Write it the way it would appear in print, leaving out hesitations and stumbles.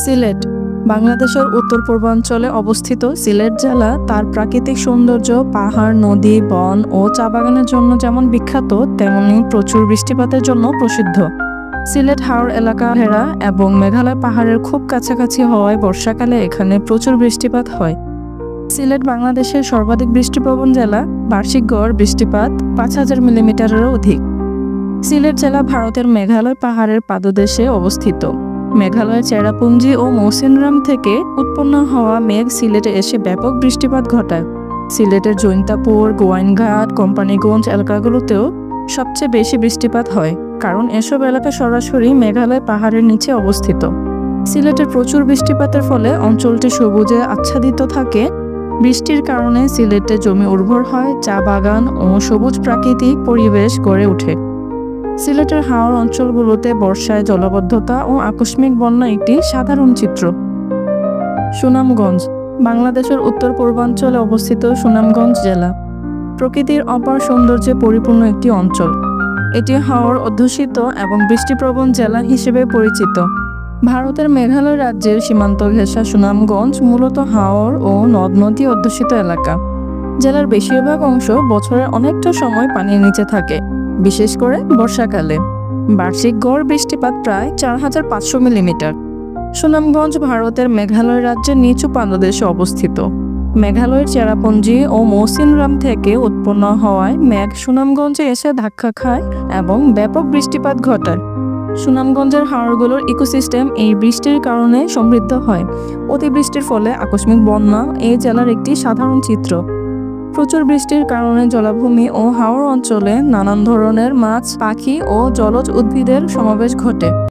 সিলেট বাংলাদেশের উত্তর পূর্বাঞ্চলে অবস্থিত সিলেট জেলা তার প্রাকৃতিক সৌন্দর্য, পাহাড়, নদী, বন ও চা বাগানের জন্য যেমন বিখ্যাত, তেমনি প্রচুর বৃষ্টিপাতের জন্য প্রসিদ্ধ। সিলেট হাওর এলাকা ঘেরা এবং মেঘালয় পাহাড়ের খুব কাছাকাছি হওয়ায় বর্ষাকালে এখানে প্রচুর বৃষ্টিপাত হয়। সিলেট বাংলাদেশের সর্বাধিক বৃষ্টিপ্রবণ জেলা, বার্ষিক গড় বৃষ্টিপাত ৫,০০০ মিলিমিটারেরও অধিক। সিলেট জেলা ভারতের মেঘালয় পাহাড়ের পাদদেশে অবস্থিত। মেঘালয়ের চেরাপুঞ্জি ও মৌসিনরাম থেকে উৎপন্ন হওয়া মেঘ সিলেটে এসে ব্যাপক বৃষ্টিপাত ঘটায়। সিলেটের জৈন্তাপুর, গোয়াইনঘাট, কোম্পানিগঞ্জ এলাকাগুলোতেও সবচেয়ে বেশি বৃষ্টিপাত হয়, কারণ এসব এলাকা সরাসরি মেঘালয় পাহাড়ের নিচে অবস্থিত। সিলেটের প্রচুর বৃষ্টিপাতের ফলে অঞ্চলটি সবুজে আচ্ছাদিত থাকে। বৃষ্টির কারণে সিলেটে জমি উর্বর হয়, চা বাগান ও সবুজ প্রাকৃতিক পরিবেশ গড়ে ওঠে। সিলেটের হাওর অঞ্চলগুলোতে বর্ষায় জলাবদ্ধতা ও আকস্মিক বন্যা একটি সাধারণ চিত্র। সুনামগঞ্জ বাংলাদেশের উত্তর পূর্বাঞ্চলে অবস্থিত সুনামগঞ্জ জেলা প্রকৃতির অপার সৌন্দর্যে পরিপূর্ণ একটি অঞ্চল। এটি হাওর অধ্যুষিত এবং বৃষ্টিপ্রবণ জেলা হিসেবে পরিচিত। ভারতের মেঘালয় রাজ্যের সীমান্ত ঘেঁষা সুনামগঞ্জ মূলত হাওর ও নদ নদী অধ্যুষিত এলাকা। জেলার বেশিরভাগ অংশ বছরের অনেকটা সময় পানির নিচে থাকে, বিশেষ করে বর্ষাকালে। বার্ষিক গড় বৃষ্টিপাত প্রায় ৪,৫০০ মিলিমিটার। সুনামগঞ্জ ভারতের মেঘালয় রাজ্যের নিচু পাদদেশে অবস্থিত। মেঘালয়ের চেরাপুঞ্জি ও মৌসিনরাম থেকে উৎপন্ন হওয়ায় মেঘ সুনামগঞ্জে এসে ধাক্কা খায় এবং ব্যাপক বৃষ্টিপাত ঘটায়। সুনামগঞ্জের হাওরগুলোর ইকোসিস্টেম এই বৃষ্টির কারণে সমৃদ্ধ হয়। অতিবৃষ্টির ফলে আকস্মিক বন্যা এই জেলার একটি সাধারণ চিত্র। প্রচুর বৃষ্টির কারণে জলাভূমি ও হাওর অঞ্চলে নানান ধরনের মাছ, পাখি ও জলজ উদ্ভিদের সমাবেশ ঘটে।